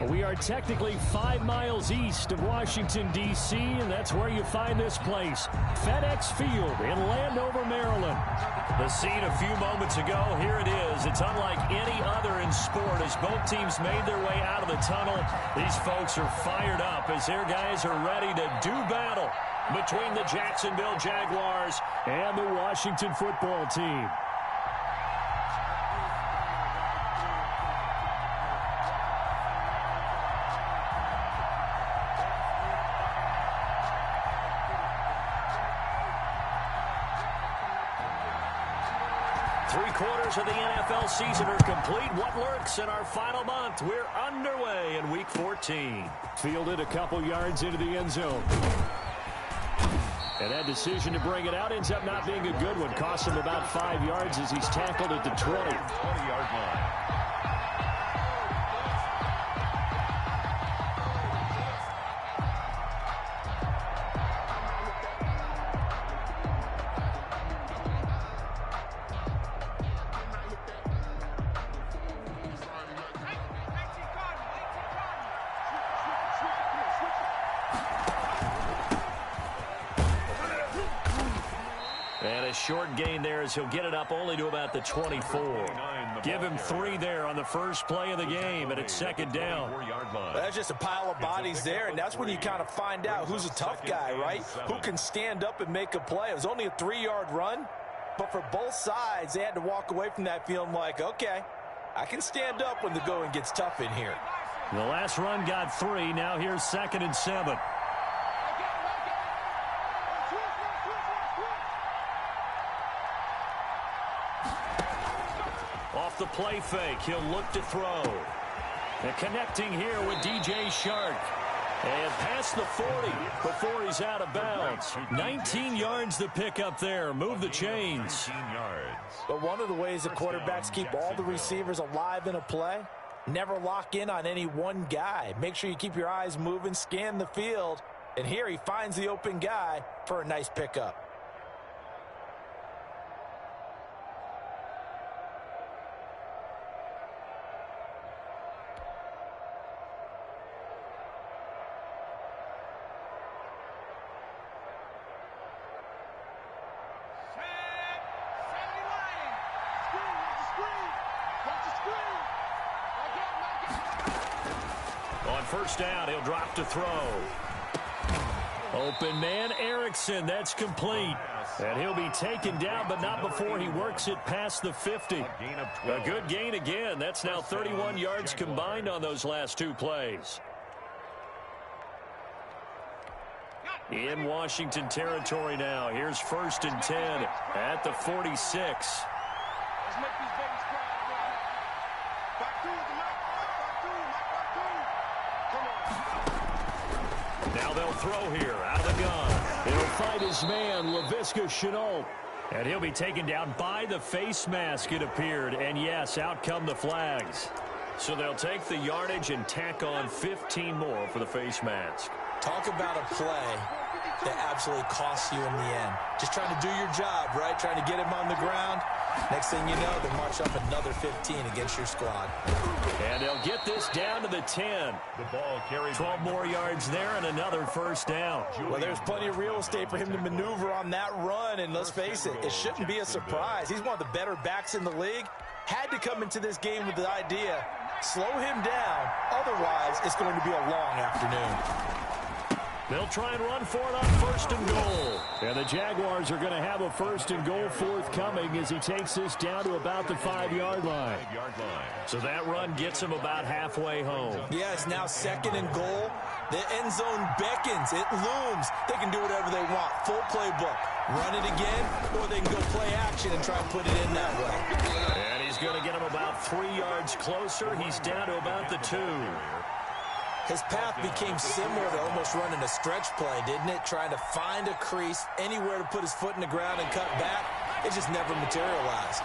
We are technically 5 miles east of Washington, D.C., and that's where you find this place, FedEx Field in Landover, Maryland. The scene a few moments ago, here it is. It's unlike any other in sport as both teams made their way out of the tunnel. These folks are fired up as their guys are ready to do battle between the Jacksonville Jaguars and the Washington football team. Three-quarters of the NFL season are complete. What lurks in our final month? We're underway in Week 14. Fielded a couple yards into the end zone. And that decision to bring it out ends up not being a good one. Cost him about 5 yards as he's tackled at the 20-yard line. And a short gain there as he'll get it up only to about the 24. Give him 3 there on the first play of the game, and it's second down. That's just a pile of bodies there, and that's when you kind of find out who's a tough guy, right? Who can stand up and make a play. It was only a 3-yard run, but for both sides, they had to walk away from that feeling like, okay, I can stand up when the going gets tough in here. The last run got 3. Now here's 2nd and 7. Off the play fake, he'll look to throw. And connecting here with DJ Shark. And past the 40 before he's out of bounds. 19 yards to pick up there. Move the chains. But one of the ways the quarterbacks keep all the receivers alive in a play, never lock in on any one guy. Make sure you keep your eyes moving, scan the field. And here he finds the open guy for a nice pickup. On first down, he'll drop to throw. Open man, Erickson. That's complete. And he'll be taken down, but not before he works it past the 50. A good gain again. That's now 31 yards combined on those last 2 plays. In Washington territory now. Here's 1st and 10 at the 46. Now they'll throw here out of the gun. He'll fight his man, Laviska Shenault. And he'll be taken down by the face mask, it appeared. And yes, out come the flags. So they'll take the yardage and tack on 15 more for the face mask. Talk about a play that absolutely costs you in the end. Just trying to do your job, right? Trying to get him on the ground. Next thing you know, they march up another 15 against your squad. And they'll get this down to the 10. The ball carries 12 more yards there and another first down. Well, there's plenty of real estate for him to maneuver on that run. And let's face it, it shouldn't be a surprise. He's one of the better backs in the league. Had to come into this game with the idea, slow him down. Otherwise, it's going to be a long afternoon. They'll try and run for it on 1st and goal. And the Jaguars are going to have a 1st and goal forthcoming as he takes this down to about the 5-yard line. So that run gets him about halfway home. Yeah, it's now 2nd and goal. The end zone beckons. It looms. They can do whatever they want. Full playbook. Run it again, or they can go play action and try and put it in that way. And he's going to get him about 3 yards closer. He's down to about the 2. His path became similar to almost running a stretch play, didn't it? Trying to find a crease, anywhere to put his foot in the ground and cut back. It just never materialized.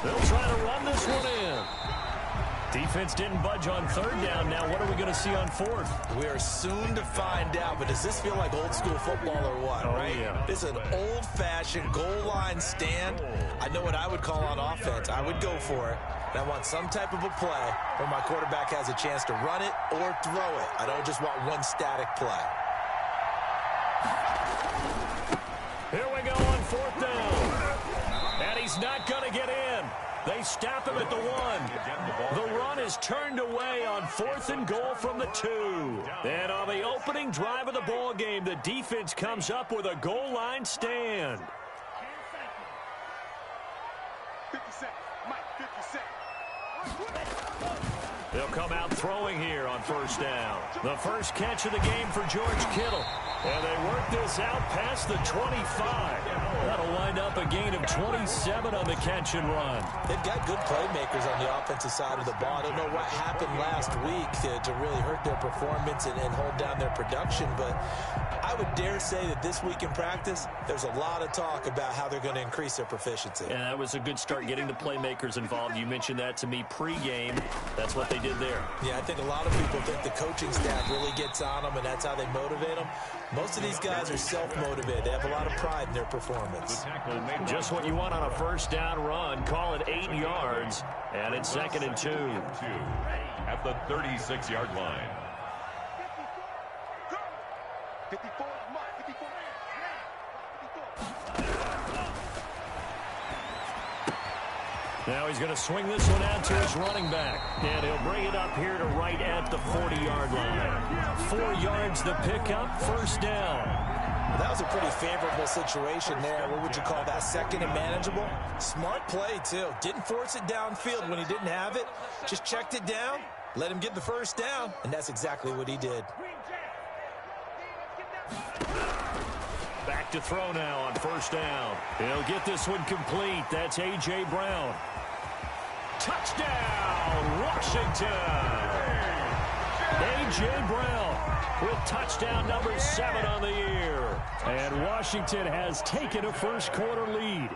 They'll try to run this one in. defense didn't budge on third down. Now what are we going to see on fourth? We are soon to find out, but does this feel like old school football or what, right? Yeah. This is an old-fashioned goal line stand. I know what I would call on offense. I would go for it. And I want some type of a play where my quarterback has a chance to run it or throw it. I don't just want one static play. Here we go on fourth down. And he's not going to get in. They stop him at the 1. The run is turned away on 4th and goal from the 2. And on the opening drive of the ball game, the defense comes up with a goal line stand. 50 seconds. Mike, 50 seconds. They'll come out throwing here on first down. The first catch of the game for George Kittle. And they work this out past the 25. That'll wind up a gain of 27 on the catch and run. They've got good playmakers on the offensive side of the ball. I don't know what happened last week to really hurt their performance and hold down their production, but I would dare say that this week in practice, there's a lot of talk about how they're going to increase their proficiency. And that was a good start getting the playmakers involved. You mentioned that to me pregame. That's what they did there. Yeah, I think a lot of people think the coaching staff really gets on them, and that's how they motivate them. Most of these guys are self-motivated. They have a lot of pride in their performance. Just what you want on a first down run. Call it 8 yards, and it's 2nd and 2. At the 36-yard line. 54, Mike, 54. Now he's going to swing this one out to his running back. And he'll bring it up here to right at the 40-yard line. 4 yards the pickup, first down. Well, that was a pretty favorable situation there. What would you call that, second and manageable? Smart play, too. Didn't force it downfield when he didn't have it. Just checked it down, let him get the first down, and that's exactly what he did. Back to throw now on first down. He'll get this one complete. That's A.J. Brown. Touchdown, Washington! A.J. Brown with touchdown number 7 on the year. And Washington has taken a first-quarter lead.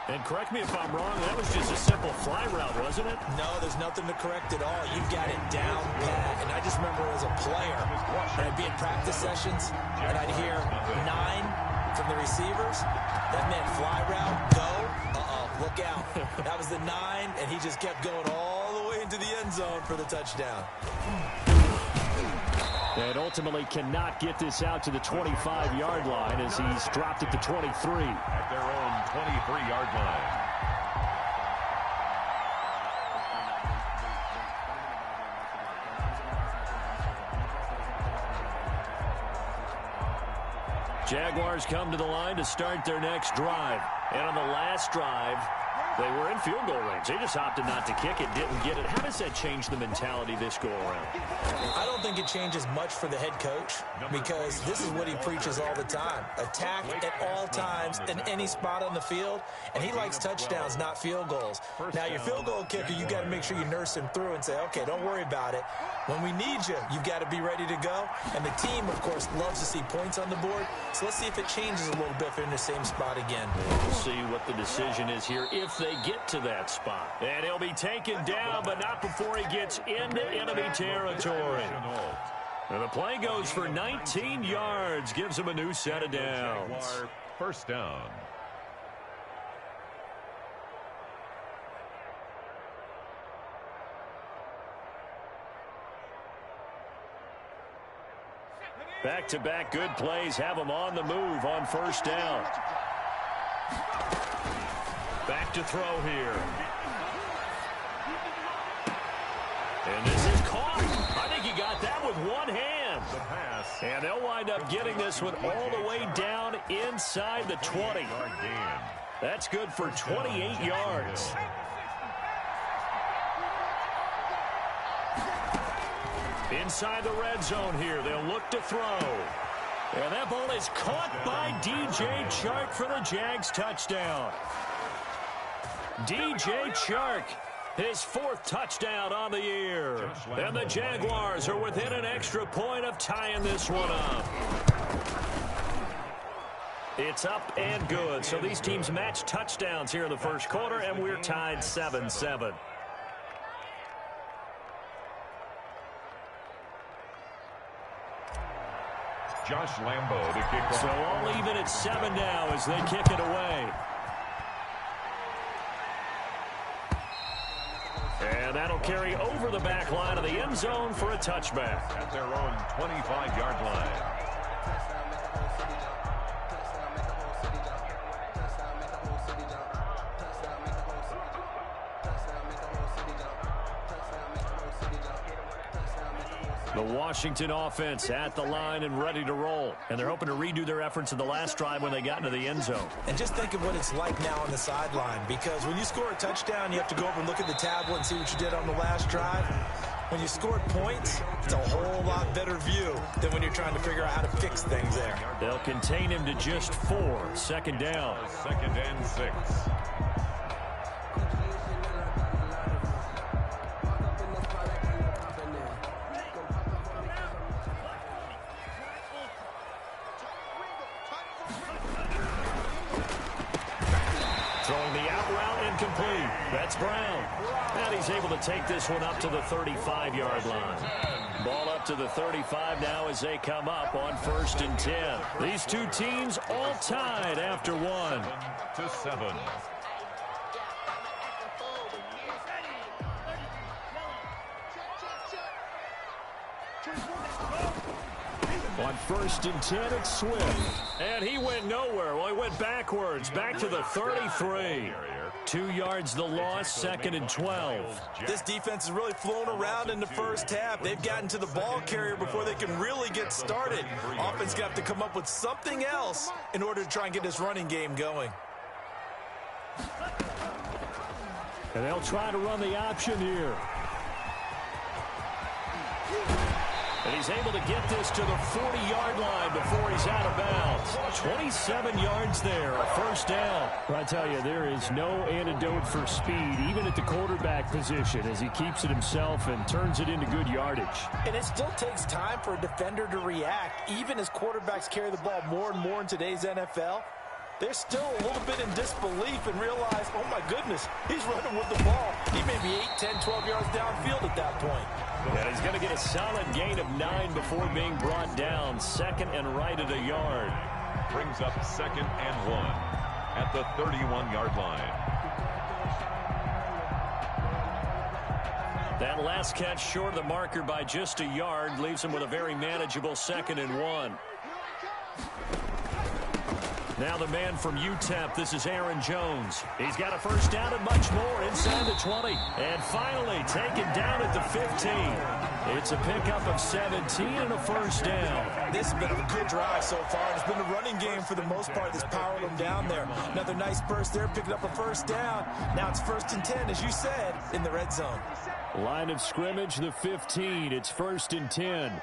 And correct me if I'm wrong, that was just a simple fly route, wasn't it? No, there's nothing to correct at all. You've got it down pat. And I just remember as a player, and I'd be in practice sessions, and I'd hear 9 from the receivers. That meant fly route, go. Look out. That was the 9, and he just kept going all the way into the end zone for the touchdown. And ultimately cannot get this out to the 25-yard line as he's dropped at the 23. At their own 23-yard line. Jaguars come to the line to start their next drive. And on the last drive, they were in field goal range. They just opted not to kick it, didn't get it. How does that change the mentality this go-around? I don't think it changes much for the head coach because this is what he preaches all the time. Attack at all times in any spot on the field, and he likes touchdowns, not field goals. Now, your field goal kicker, you got to make sure you nurse him through and say, okay, don't worry about it. When we need you, you've got to be ready to go. And the team, of course, loves to see points on the board. So let's see if it changes a little bit if they're in the same spot again. We'll see what the decision is here if they get to that spot. And he'll be taken down, but not before he gets into enemy territory. And the play goes for 19 yards, gives him a new set of downs. First down. Back-to-back good plays have them on the move on first down. Back to throw here. And this is caught. I think he got that with one hand. The pass. And they'll wind up getting this one all the way down inside the 20. That's good for 28 yards. Inside the red zone here, they'll look to throw. And that ball is caught by DJ Chark for the Jags touchdown. DJ Chark, his 4th touchdown on the year. And the Jaguars are within an extra point of tying this one up. It's up and good. So these teams match touchdowns here in the first quarter, and we're tied 7-7. Josh Lambo to kick off. So all even at 7 now as they kick it away. And that'll carry over the back line of the end zone for a touchback. At their own 25-yard line. The Washington offense at the line and ready to roll. And they're hoping to redo their efforts in the last drive when they got into the end zone. And just think of what it's like now on the sideline, because when you score a touchdown, you have to go over and look at the tablet and see what you did on the last drive. When you scored points, it's a whole lot better view than when you're trying to figure out how to fix things there. They'll contain him to just 4. Second down. 2nd and 6. Throwing the out route incomplete. That's Brown. And he's able to take this one up to the 35-yard line. Ball up to the 35 now as they come up on 1st and 10. These two teams all tied after 1. 7-7. On 1st and 10, it's Swift. And he went nowhere. Well, he went backwards, back to the 33. 2 yards the loss, 2nd and 12. This defense is really flown around in the first half. They've gotten to the ball carrier before they can really get started. Offense got to come up with something else in order to try and get this running game going. And they'll try to run the option here. And he's able to get this to the 40-yard line before he's out of bounds. 27 yards there, a 1st down. I tell you, there is no antidote for speed, even at the quarterback position, as he keeps it himself and turns it into good yardage. And it still takes time for a defender to react. Even as quarterbacks carry the ball more and more in today's NFL, they're still a little bit in disbelief and realize, oh my goodness, he's running with the ball. He may be 8, 10, 12 yards downfield at that point. And he's going to get a solid gain of 9 before being brought down. 2nd and right at a yard. Brings up 2nd and 1 at the 31-yard line. That last catch short of the marker by just a yard leaves him with a very manageable 2nd and 1. Now the man from UTEP, this is Aaron Jones. He's got a 1st down and much more inside the 20. And finally taken down at the 15. It's a pickup of 17 and a 1st down. This has been a good drive so far. It's been a running game for the most part that's powered them down there. Another nice burst there, picking up a 1st down. Now it's 1st and 10, as you said, in the red zone. Line of scrimmage, the 15. It's 1st and 10.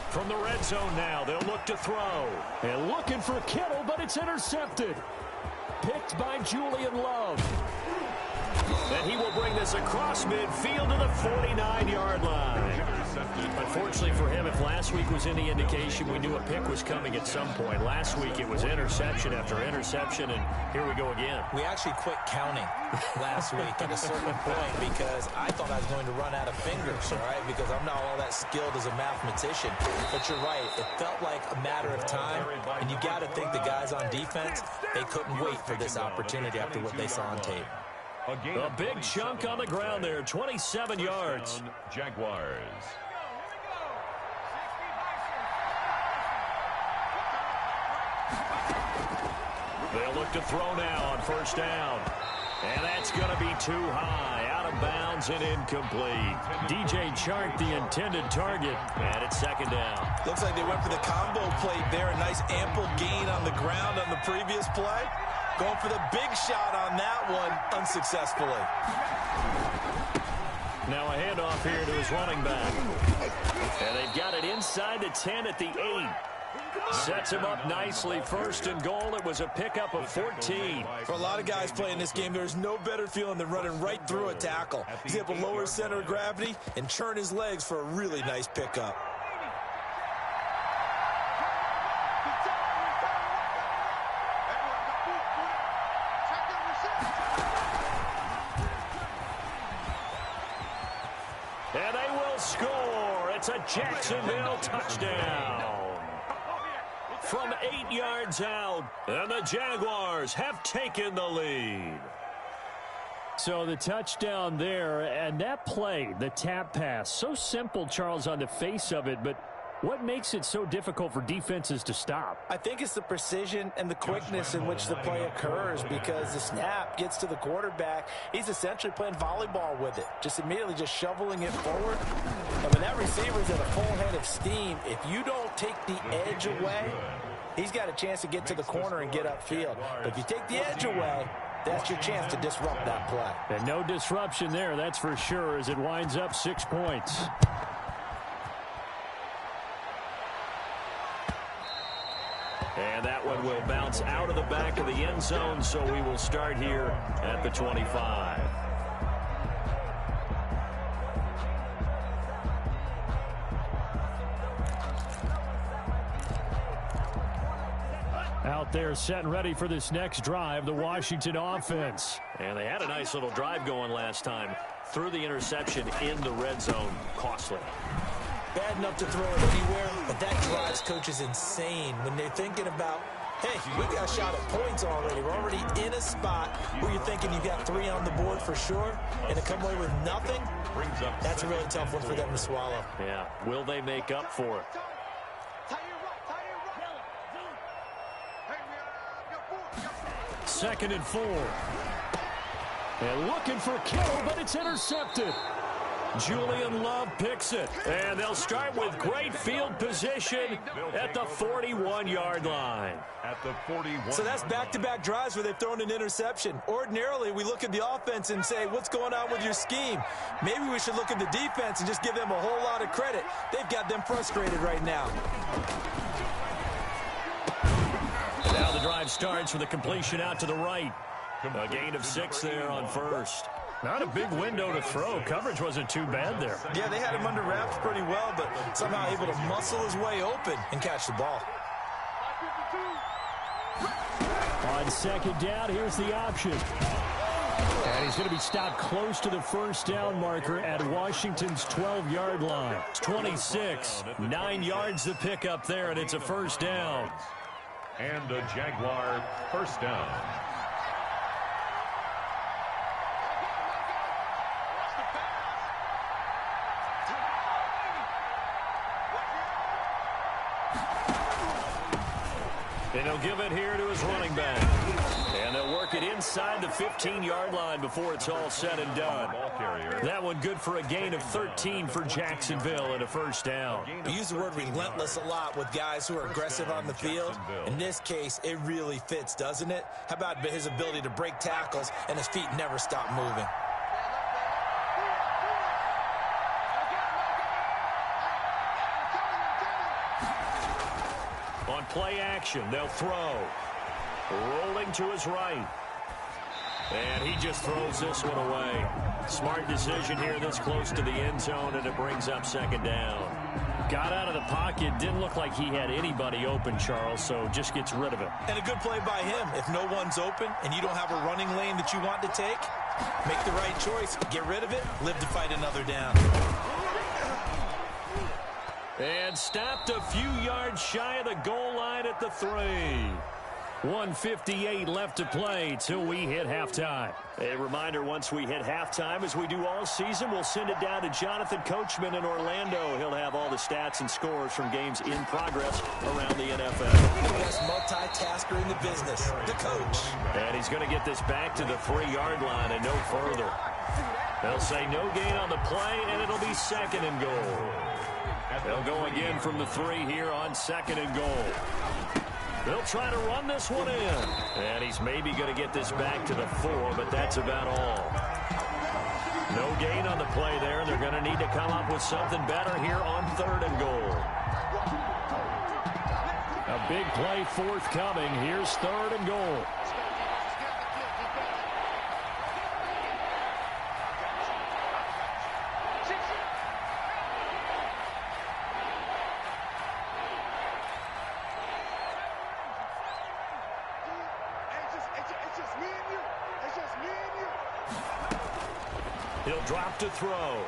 From the red zone now, they'll look to throw. And looking for Kittle, but it's intercepted. Picked by Julian Love. And he will bring this across midfield to the 49-yard line. Unfortunately for him, if last week was any indication, we knew a pick was coming at some point. Last week it was interception after interception, and here we go again. We actually quit counting last week at a certain point because I thought I was going to run out of fingers, all right, because I'm not all that skilled as a mathematician. But you're right. It felt like a matter of time, and you got to think the guys on defense, they couldn't wait for this opportunity after what they saw on tape. A big chunk on the ground there, 27 yards. Jaguars. They'll look to throw now on 1st down. And that's going to be too high, out of bounds and incomplete. DJ Chark, the intended target, and it's 2nd down. Looks like they went for the combo play there. A nice ample gain on the ground on the previous play. Going for the big shot on that one, unsuccessfully. Now a handoff here to his running back. And they've got it inside the 10 at the 8. Sets him up nicely. 1st and goal. It was a pickup of 14. For a lot of guys playing this game, there's no better feeling than running right through a tackle. He's able to lower his center of gravity and churn his legs for a really nice pickup. And they will It's a Jacksonville touchdown. From 8 yards out, and the Jaguars have taken the lead. So the touchdown there, and that play, the tap pass, so simple, Charles, on the face of it, but what makes it so difficult for defenses to stop? I think it's the precision and the quickness in which the play occurs, because the snap gets to the quarterback. He's essentially playing volleyball with it, just immediately just shoveling it forward. And when that receiver's at a full head of steam, if you don't take the edge away, he's got a chance to get to the corner and get upfield. But if you take the edge away, that's your chance to disrupt that play. And no disruption there, that's for sure, as it winds up 6 points. And that one will bounce out of the back of the end zone, so we will start here at the 25. Out there set and ready for this next drive, the Washington offense. And they had a nice little drive going last time. Threw the interception in the red zone. Costly. Bad enough to throw it anywhere, but that drives coaches insane when they're thinking about, hey, we got a shot at points already. We're already in a spot where you're thinking you got 3 on the board for sure, and to come away with nothing, that's a really tough one for them to swallow. Yeah, will they make up for it? Second and 4. And looking for Kittle, but it's intercepted. Julian Love picks it. And they'll start with great field position at the 41-yard line. At the 41. So that's back-to-back drives where they've thrown an interception. Ordinarily, we look at the offense and say, what's going on with your scheme? Maybe we should look at the defense and just give them a whole lot of credit. They've got them frustrated right now. Now the drive starts with a completion out to the right. A gain of 6 there on first. Not a big window to throw. Coverage wasn't too bad there. Yeah, they had him under wraps pretty well, but somehow able to muscle his way open and catch the ball. On second down, here's the option. And he's going to be stopped close to the first down marker at Washington's 12-yard line. 26, 9 yards to pick up there, and it's a first down. And a Jaguar first down. And he'll give it here to his running back. And they'll work it inside the 15-yard line before it's all said and done. That one good for a gain of 13 for Jacksonville and a first down. We use the word relentless a lot with guys who are aggressive on the field. In this case, it really fits, doesn't it? How about his ability to break tackles and his feet never stop moving? On play action, they'll throw. Rolling to his right. And he just throws this one away. Smart decision here this close to the end zone, and it brings up second down. Got out of the pocket. Didn't look like he had anybody open, Charles, so just gets rid of it. And a good play by him. If no one's open and you don't have a running lane that you want to take, make the right choice. Get rid of it. Live to fight another down. And stopped a few yards shy of the goal line at the 3. 1:58 left to play till we hit halftime. A reminder, once we hit halftime, as we do all season, we'll send it down to Jonathan Coachman in Orlando. He'll have all the stats and scores from games in progress around the NFL. The best multitasker in the business, the coach. And he's going to get this back to the 3-yard line and no further. They'll say no gain on the play, and it'll be second and goal. They'll go again from the 3 here on second and goal. They'll try to run this one in. And he's maybe going to get this back to the 4, but that's about all. No gain on the play there. They're going to need to come up with something better here on third and goal. A big play forthcoming. Here's third and goal. He'll drop to throw.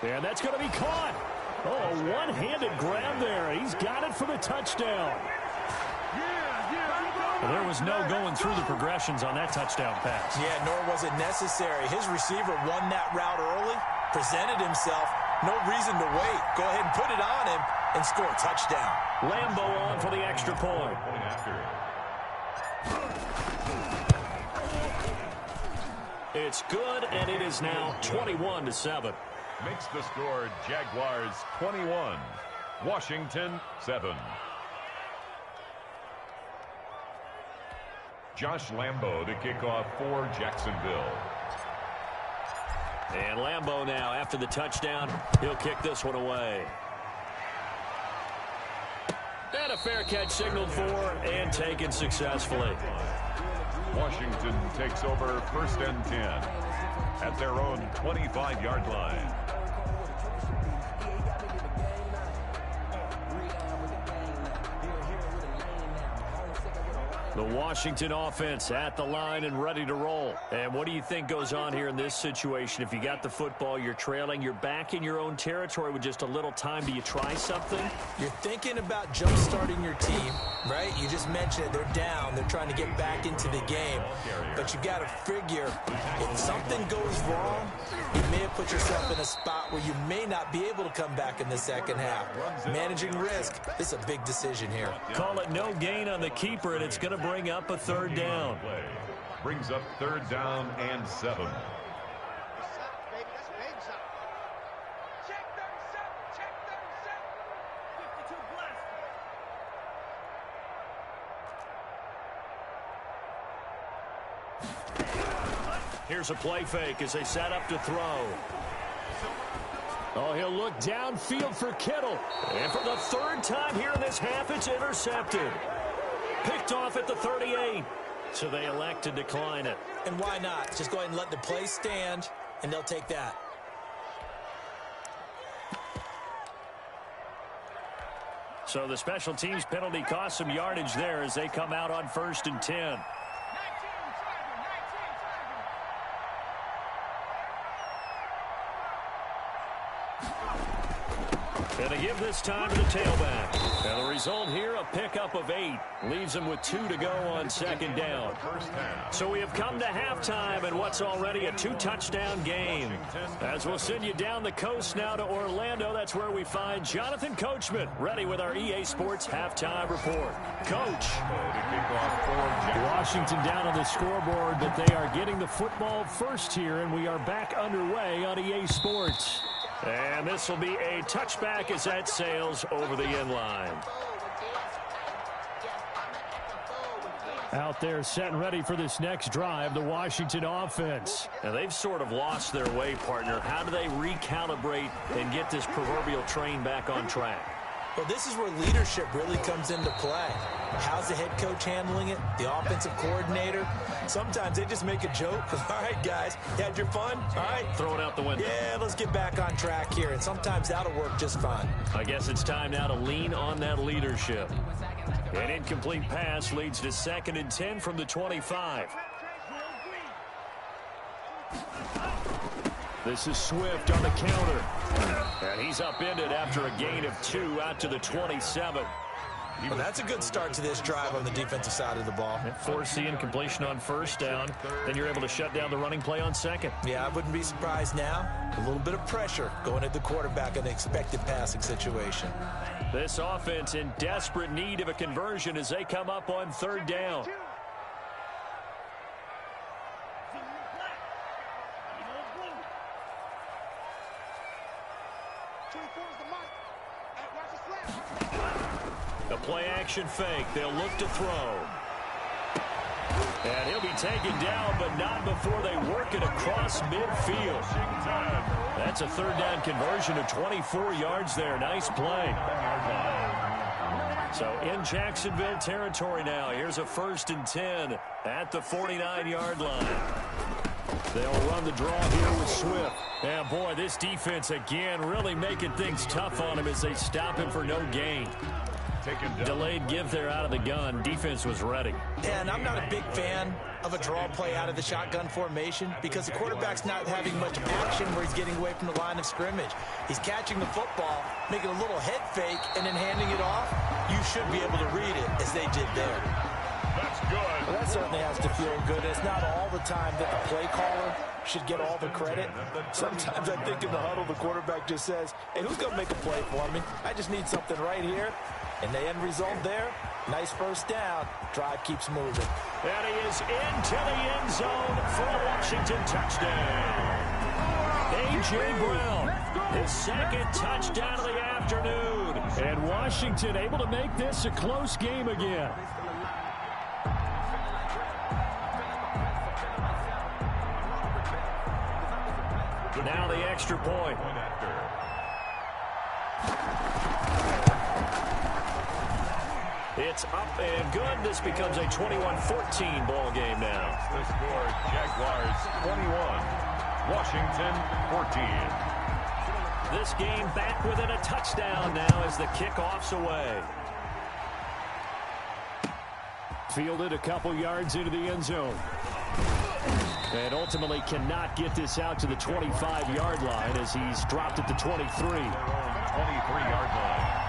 And that's going to be caught. Oh, a one-handed grab there. He's got it for the touchdown. Well, there was no going through the progressions on that touchdown pass. Yeah, nor was it necessary. His receiver won that route early, presented himself. No reason to wait. Go ahead and put it on him and score a touchdown. Lambo on for the extra point. It's good, and it is now 21-7. Makes the score Jaguars 21, Washington 7. Josh Lambo to kick off for Jacksonville. And Lambo now, after the touchdown, he'll kick this one away. And a fair catch signaled for and taken successfully. Washington takes over 1st and 10 at their own 25-yard line. The Washington offense at the line and ready to roll. And what do you think goes on here in this situation? If you got the football, you're trailing, you're back in your own territory with just a little time. Do you try something? You're thinking about jump-starting your team, right? You just mentioned it. They're down. They're trying to get back into the game. But you got to figure if something goes wrong, you may have put yourself in a spot where you may not be able to come back in the second half. Managing risk, this is a big decision here. Call it no gain on the keeper, and it's going to bring up a 3rd down. Brings up 3rd down and 7. Here's a play fake as they set up to throw. Oh, he'll look downfield for Kittle. And for the 3rd time here in this half, it's intercepted. Picked off at the 38. So they elect to decline it. And why not? Just go ahead and let the play stand, and they'll take that. So the special teams penalty cost some yardage there as they come out on 1st and 10. And they give this time to the tailback. And the result here, a pickup of 8. Leaves them with 2 to go on 2nd down. So we have come to halftime and what's already a 2-touchdown game. As we'll send you down the coast now to Orlando, that's where we find Jonathan Coachman, ready with our EA Sports halftime report. Coach. Washington down on the scoreboard, but they are getting the football first here, and we are back underway on EA Sports. And this will be a touchback as that sails over the end line. Out there set and ready for this next drive, the Washington offense. Now they've sort of lost their way, partner. How do they recalibrate and get this proverbial train back on track? Well, this is where leadership really comes into play. How's the head coach handling it? The offensive coordinator? Sometimes they just make a joke. All right, guys, you had your fun? All right. Throw it out the window. Yeah, let's get back on track here. And sometimes that'll work just fine. I guess it's time now to lean on that leadership. An incomplete pass leads to 2nd and 10 from the 25. This is Swift on the counter. And he's upended after a gain of 2 out to the 27. Well, that's a good start to this drive on the defensive side of the ball. Force the incompletion on 1st down. Then you're able to shut down the running play on 2nd. Yeah, I wouldn't be surprised now. A little bit of pressure going at the quarterback in an expected passing situation. This offense in desperate need of a conversion as they come up on 3rd down. A play-action fake. They'll look to throw. And he'll be taken down, but not before they work it across midfield. That's a 3rd down conversion of 24 yards there. Nice play. So in Jacksonville territory now. Here's a 1st and 10 at the 49-yard line. They'll run the draw here with Swift. And boy, this defense again really making things tough on him as they stop him for no gain. Delayed give there out of the gun. Defense was ready. And I'm not a big fan of a draw play out of the shotgun formation because the quarterback's not having much action where he's getting away from the line of scrimmage. He's catching the football, making a little head fake, and then handing it off. You should be able to read it as they did there. That's good. Well, that certainly has to feel good. It's not all the time that the play caller should get all the credit. Sometimes I think in the huddle, the quarterback just says, hey, who's going to make a play for me? I just need something right here. And the end result there, nice first down. Drive keeps moving. And he is into the end zone for a Washington touchdown. A.J. Brown, his second touchdown of the afternoon. And Washington able to make this a close game again. Now the extra point. It's up and good. This becomes a 21-14 ball game now. The score, Jaguars 21, Washington 14. This game back within a touchdown now as the kickoff's away. Fielded a couple yards into the end zone. And ultimately cannot get this out to the 25-yard line as he's dropped at the 23. 23-yard line.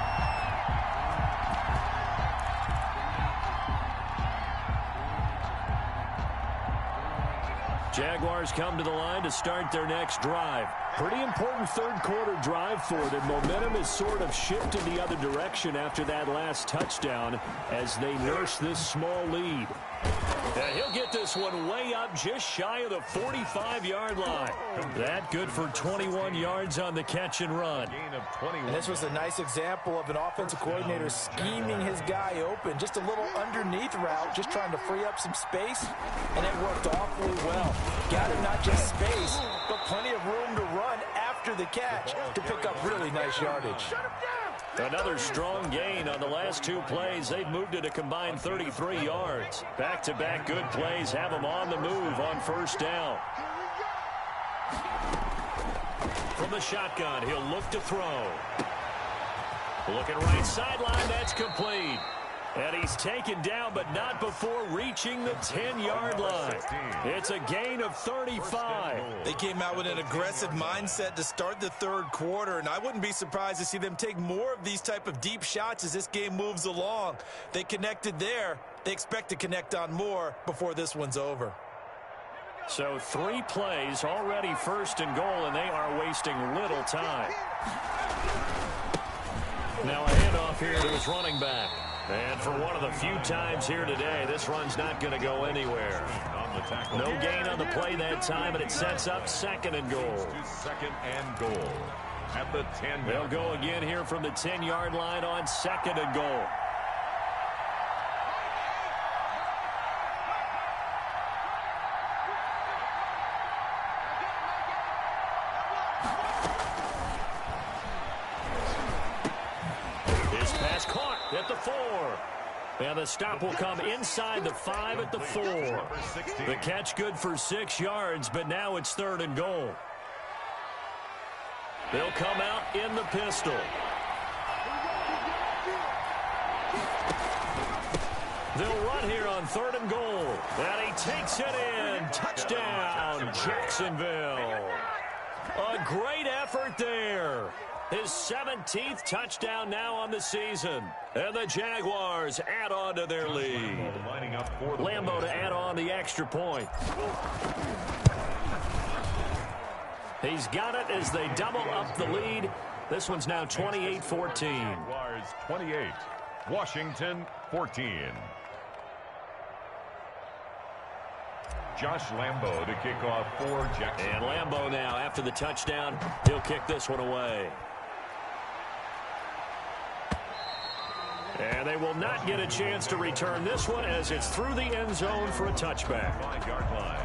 Jaguars come to the line to start their next drive. Pretty important third quarter drive for them. Momentum has sort of shifted the other direction after that last touchdown as they nurse this small lead. And he'll get this one way up just shy of the 45-yard line. That good for 21 yards on the catch and run. And this was a nice example of an offensive coordinator scheming his guy open. Just a little underneath route, just trying to free up some space, and it worked awfully well. Got him not just space, but plenty of room to run after the catch to pick up really nice yardage. Another strong gain on the last two plays. They've moved it a combined 33 yards. Back-to-back good plays have them on the move on first down. From the shotgun, he'll look to throw. Looking right sideline, that's complete. And he's taken down, but not before reaching the 10-yard line. It's a gain of 35. They came out with an aggressive mindset to start the third quarter, and I wouldn't be surprised to see them take more of these type of deep shots as this game moves along. They connected there. They expect to connect on more before this one's over. So 3 plays, already first and goal, and they are wasting little time. Now a handoff here to his running back. And for one of the few times here today, this run's not going to go anywhere. No gain on the play that time, and it sets up second and goal. Second and goal at the 10. They'll go again here from the 10-yard line on second and goal. His pass caught at the 4. And the stop will come inside the 5 at the 4. The catch good for 6 yards, but now it's third and goal. They'll come out in the pistol. They'll run here on third and goal. And he takes it in. Touchdown, Jacksonville. A great effort there. His 17th touchdown now on the season. And the Jaguars add on to their lead. Lambeau to add on the extra point. He's got it as they double up the lead. This one's now 28-14. Jaguars 28, Washington 14. Josh Lambeau to kick off for Jackson. And Lambeau now, after the touchdown, he'll kick this one away. And they will not get a chance to return this one as it's through the end zone for a touchback. 5-yard line.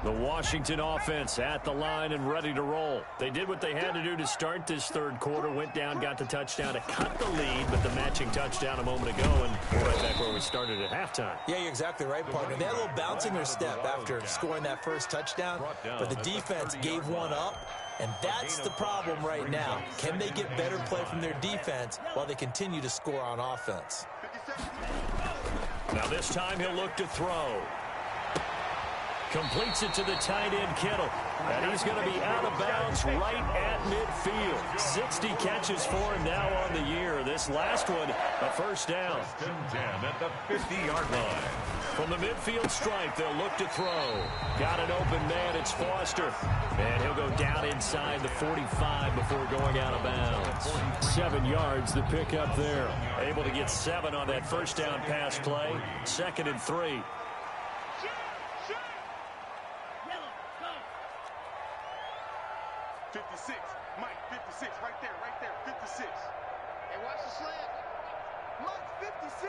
The Washington offense at the line and ready to roll. They did what they had to do to start this third quarter. Went down, got the touchdown to cut the lead, but the matching touchdown a moment ago, and we're right back where we started at halftime. Yeah, you're exactly right, partner. They had a little bounce in their step after scoring that first touchdown, but the defense gave one up, and that's the problem right now. Can they get better play from their defense while they continue to score on offense? Now this time he'll look to throw. Completes it to the tight end, Kittle. And he's going to be out of bounds right at midfield. 60 catches for him now on the year. This last one, a first down. 10 at the 50-yard line. From the midfield stripe, they'll look to throw. Got an open man, it's Foster. And he'll go down inside the 45 before going out of bounds. 7 yards, the pickup there. Able to get 7 on that first down pass play. 2nd and 3. 56, Mike, 56, right there, 56. Hey, watch the slant. Mike, 56.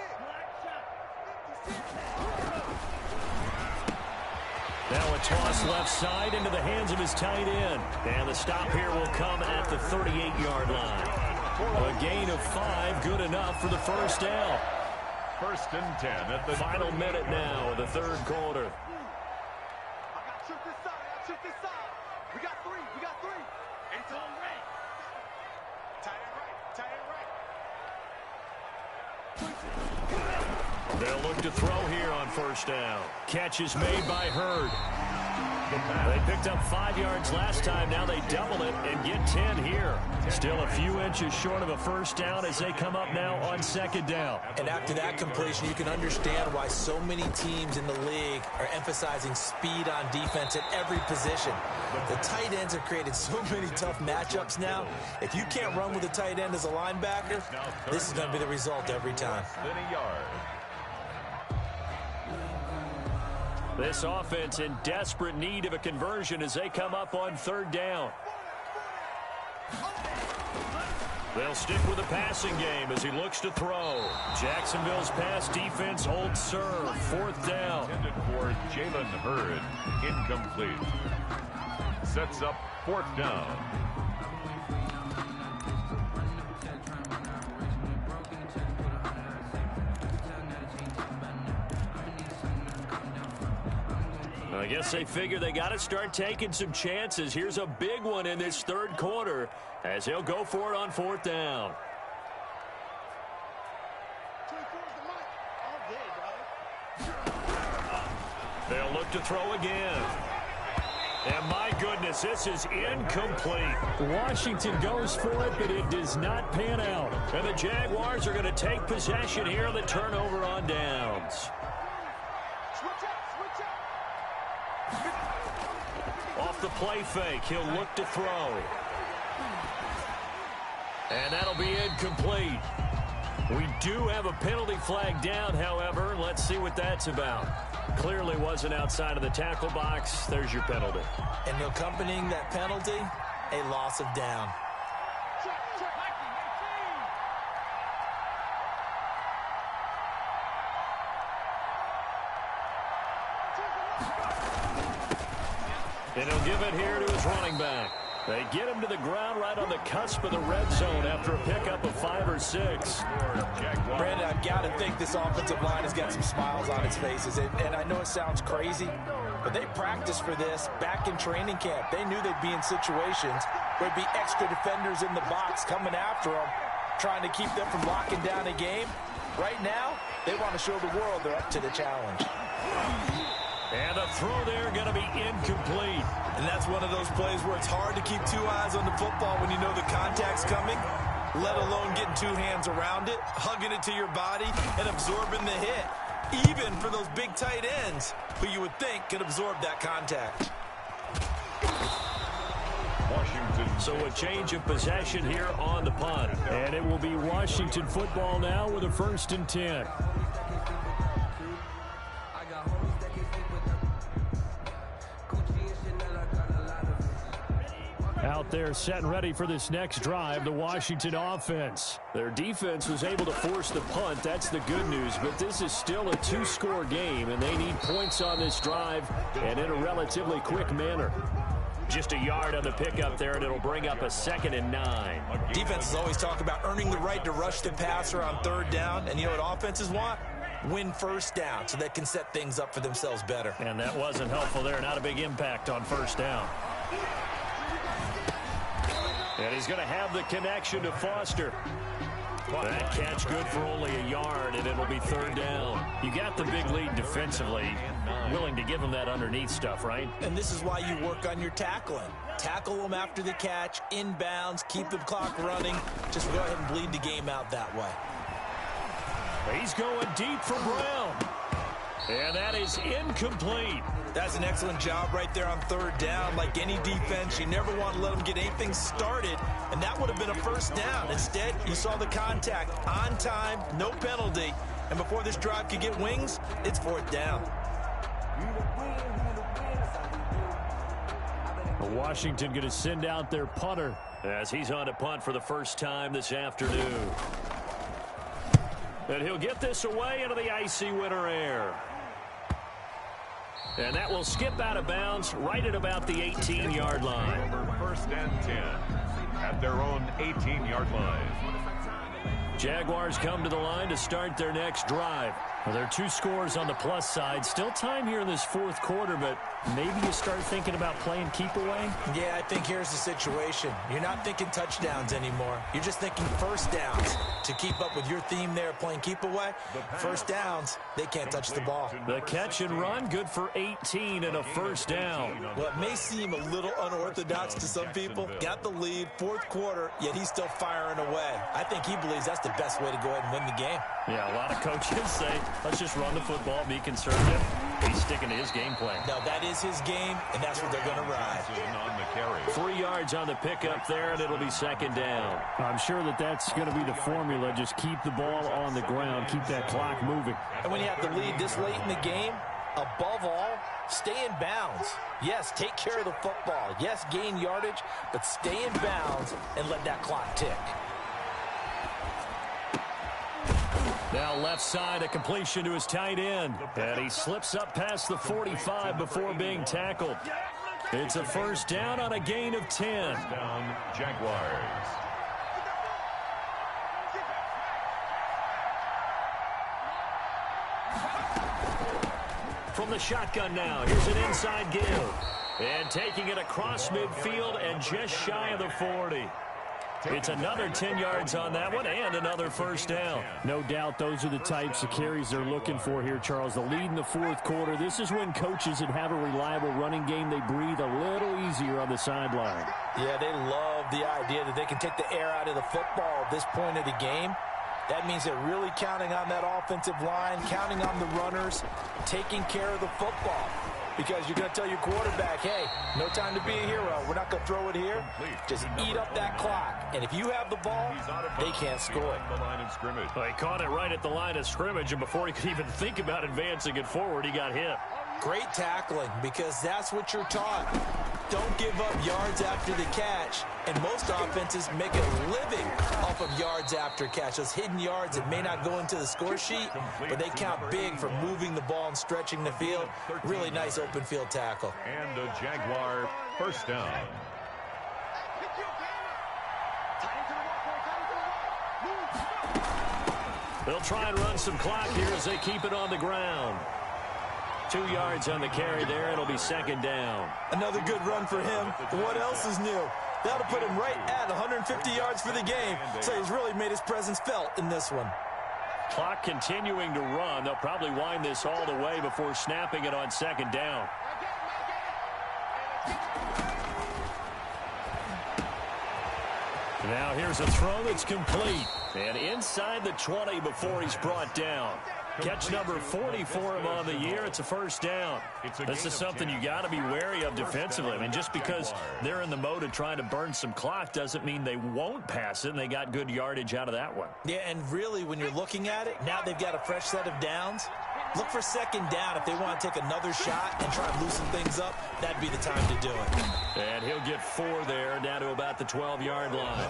Now a toss left side into the hands of his tight end. And the stop here will come at the 38-yard line. A gain of 5, good enough for the first down. 1st and 10 at the final minute now of the third quarter. I got trick this side, We got 3, It's on red. Tight end right. They'll look to throw here on first down. Catch is made by Hurd. They picked up 5 yards last time. Now they double it and get 10 here. Still a few inches short of a first down as they come up now on 2nd down. And after that completion, you can understand why so many teams in the league are emphasizing speed on defense at every position. The tight ends have created so many tough matchups now. If you can't run with a tight end as a linebacker, this is going to be the result every time. This offense in desperate need of a conversion as they come up on 3rd down. They'll stick with the passing game as he looks to throw. Jacksonville's pass defense holds serve. 4th down. Intended for Jalen Hurd. Incomplete. Sets up 4th down. I guess they figure they got to start taking some chances. Here's a big one in this third quarter as he'll go for it on 4th down. They'll look to throw again. And my goodness, this is incomplete. Washington goes for it, but it does not pan out. And the Jaguars are going to take possession here on the turnover on downs. Off the play fake, he'll look to throw. And that'll be incomplete. We do have a penalty flag down, however. Let's see what that's about. Clearly wasn't outside of the tackle box. There's your penalty. And accompanying that penalty, a loss of down. And he'll give it here to his running back. They get him to the ground right on the cusp of the red zone after a pickup of 5 or 6. Brandon, I've got to think this offensive line has got some smiles on its faces. And I know it sounds crazy, but they practiced for this back in training camp. They knew they'd be in situations where there'd be extra defenders in the box coming after them, trying to keep them from locking down a game. Right now, they want to show the world they're up to the challenge. And the throw there going to be incomplete. And that's one of those plays where it's hard to keep 2 eyes on the football when you know the contact's coming, let alone getting 2 hands around it, hugging it to your body, and absorbing the hit. Even for those big tight ends who you would think could absorb that contact. Washington. So a change of possession here on the punt. And it will be Washington football now with a 1st and 10. Out there set and ready for this next drive, the Washington offense. Their defense was able to force the punt. That's the good news, but this is still a two-score game, and they need points on this drive and in a relatively quick manner. Just a yard on the pickup there, and it'll bring up a 2nd and 9. Defenses always talk about earning the right to rush the passer on 3rd down, and you know what offenses want? Win 1st down so they can set things up for themselves better. And that wasn't helpful there. Not a big impact on 1st down. And he's going to have the connection to Foster. That catch good for only a yard, and it'll be 3rd down. You got the big lead defensively. Willing to give them that underneath stuff, right? And this is why you work on your tackling. Tackle them after the catch, inbounds, keep the clock running. Just go ahead and bleed the game out that way. He's going deep for Brown. And that is incomplete. That's an excellent job right there on 3rd down. Like any defense, you never want to let them get anything started, and that would have been a 1st down. Instead, you saw the contact on time, no penalty, and before this drive could get wings, it's 4th down. Washington going to send out their punter as he's on to punt for the first time this afternoon. And he'll get this away into the icy winter air. And that will skip out of bounds right at about the 18-yard line. 1st and 10 at their own 18-yard line. Jaguars come to the line to start their next drive. Well, there are 2 scores on the plus side. Still time here in this 4th quarter, but maybe you start thinking about playing keep away? Yeah, I think here's the situation. You're not thinking touchdowns anymore. You're just thinking 1st downs. To keep up with your theme there, playing keep away, 1st downs, they can't touch the ball. The catch and run, good for 18 and a 1st down. Well, it may seem a little unorthodox to some people. Got the lead, 4th quarter, yet he's still firing away. I think he believes that's the best way to go ahead and win the game. Yeah, a lot of coaches say, let's just run the football, be conservative. He's sticking to his game plan. No, that is his game, and that's what they're going to ride. 3 yards on the pickup there, and it'll be 2nd down. I'm sure that's going to be the formula. Just keep the ball on the ground, keep that clock moving. And when you have the lead this late in the game, above all, stay in bounds. Yes, take care of the football. Yes, gain yardage, but stay in bounds and let that clock tick. Now left side, a completion to his tight end. And he slips up past the 45 before being tackled. It's a 1st down on a gain of 10. Down, Jaguars. From the shotgun now, here's an inside give. And taking it across midfield and just shy of the 40. It's another 10 yards on that one and another 1st down. No doubt those are the types of carries they're looking for here, Charles. The lead in the 4th quarter. This is when coaches that have a reliable running game, they breathe a little easier on the sideline. Yeah, they love the idea that they can take the air out of the football at this point of the game. That means they're really counting on that offensive line, counting on the runners, taking care of the football. Because you're going to tell your quarterback, hey, no time to be a hero. We're not going to throw it here. Just eat up that clock. And if you have the ball, they can't score it. Well, he caught it right at the line of scrimmage, and before he could even think about advancing it forward, he got hit. Great tackling, because that's what you're taught. Don't give up yards after the catch. And most offenses make a living off of yards after catch. Those hidden yards that may not go into the score sheet, but they count big for moving the ball and stretching the field. Really nice open field tackle. And a Jaguar 1st down. They'll try and run some clock here as they keep it on the ground. 2 yards on the carry there. It'll be 2nd down. Another good run for him. What else is new? That'll put him right at 150 yards for the game. So he's really made his presence felt in this one. Clock continuing to run. They'll probably wind this all the way before snapping it on 2nd down. Now here's a throw that's complete. And inside the 20 before he's brought down. Catch number 40 for him on the year. It's a 1st down. This is something you got to be wary of defensively. I mean, just because they're in the mode of trying to burn some clock doesn't mean they won't pass it, and they got good yardage out of that one. Yeah, and really, when you're looking at it, now they've got a fresh set of downs. Look for second down. If they want to take another shot and try and loosen things up, that'd be the time to do it. And he'll get 4 there, down to about the 12-yard line.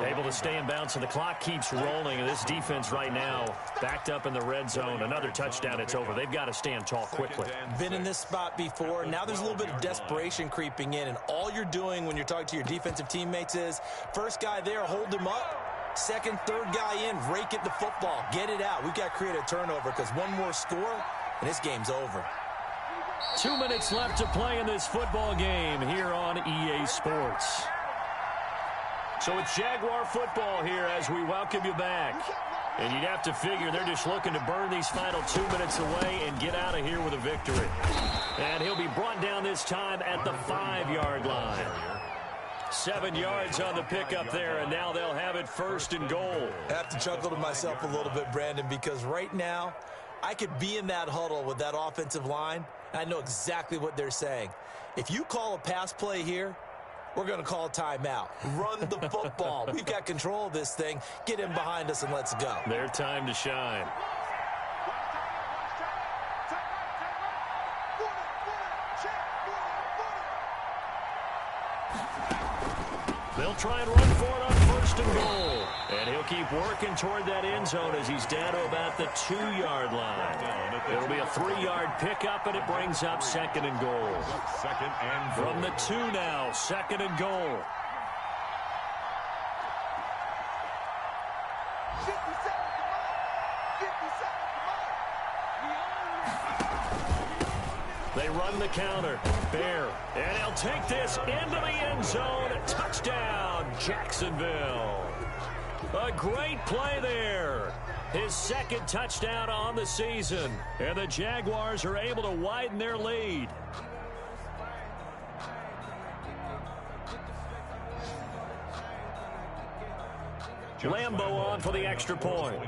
Able to stay in bounds, and the clock keeps rolling. And this defense right now backed up in the red zone. Another touchdown, it's over. They've got to stand tall quickly. Been in this spot before. Now there's a little bit of desperation creeping in, and all you're doing when you're talking to your defensive teammates is first guy there, hold him up. Second, third guy in, rake at the football. Get it out. We've got to create a turnover because one more score, and this game's over. 2 minutes left to play in this football game here on EA Sports. So it's Jaguar football here as we welcome you back. And you'd have to figure they're just looking to burn these final 2 minutes away and get out of here with a victory. And he'll be brought down this time at the 5-yard line. 7 yards on the pickup there, and now they'll have it first and goal. I have to chuckle to myself a little bit, Brandon, because right now I could be in that huddle with that offensive line, and I know exactly what they're saying. If you call a pass play here, we're going to call a timeout. Run the football. We've got control of this thing. Get in behind us and let's go. Their time to shine. They'll try and run for it on first and goal. And he'll keep working toward that end zone as he's down to about the 2-yard line. It'll be a 3-yard pickup, and it brings up second and goal. Second and goal. From the 2 now, second and goal. 50 seconds, come on. 50 seconds, come on. They run the counter. Bear. And he'll take this into the end zone. Touchdown, Jacksonville. A great play there. His second touchdown on the season. And the Jaguars are able to widen their lead. Lambo on for the extra point.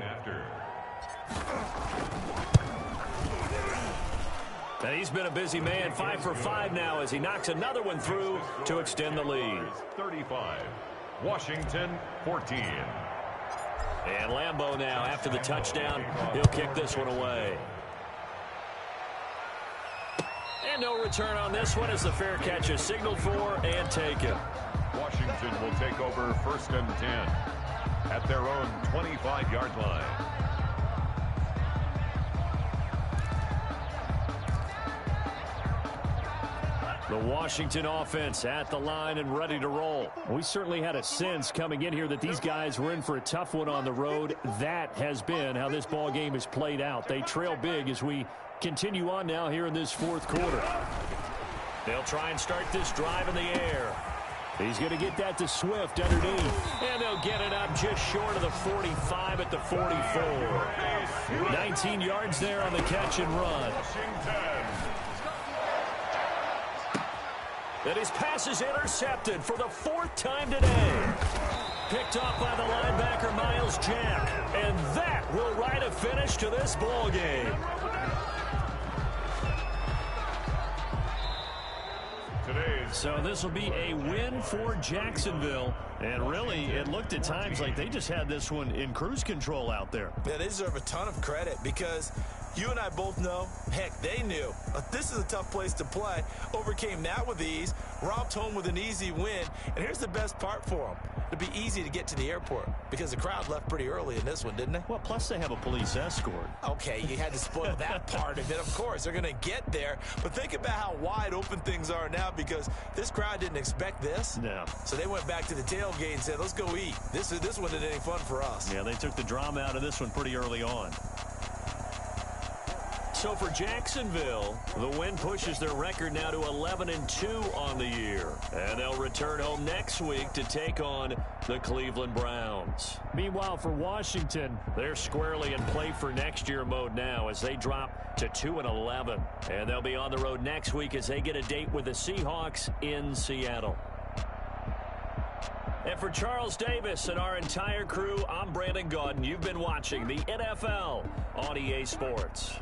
And he's been a busy man, 5 for 5 now as he knocks another one through to extend the lead. 35, Washington 14. And Lambo now, after the touchdown, he'll kick this one away. And no return on this one as the fair catch is signaled for and taken. Washington will take over first and 10 at their own 25-yard line. The Washington offense at the line and ready to roll. We certainly had a sense coming in here that these guys were in for a tough one on the road. That has been how this ball game has played out. They trail big as we continue on now here in this fourth quarter. They'll try and start this drive in the air. He's going to get that to Swift underneath. And they'll get it up just short of the 45 at the 44. 19 yards there on the catch and run. And his pass is intercepted for the 4th time today. Picked off by the linebacker, Miles Jack. And that will write a finish to this ball game. So this will be a win for Jacksonville. And really, it looked at times like they just had this one in cruise control out there. Yeah, they deserve a ton of credit because you and I both know, heck, they knew. This is a tough place to play. Overcame that with ease, romped home with an easy win. And here's the best part for them. It'll be easy to get to the airport because the crowd left pretty early in this one, didn't they? Well, plus they have a police escort. Okay, you had to spoil that part of it. Of course, they're going to get there. But think about how wide open things are now because this crowd didn't expect this. No. So they went back to the tailgate and said, let's go eat. This one isn't any fun for us. Yeah, they took the drama out of this one pretty early on. So for Jacksonville, the win pushes their record now to 11-2 on the year. And they'll return home next week to take on the Cleveland Browns. Meanwhile, for Washington, they're squarely in play for next year mode now as they drop to 2-11. And they'll be on the road next week as they get a date with the Seahawks in Seattle. And for Charles Davis and our entire crew, I'm Brandon Gaudin. You've been watching the NFL on EA Sports.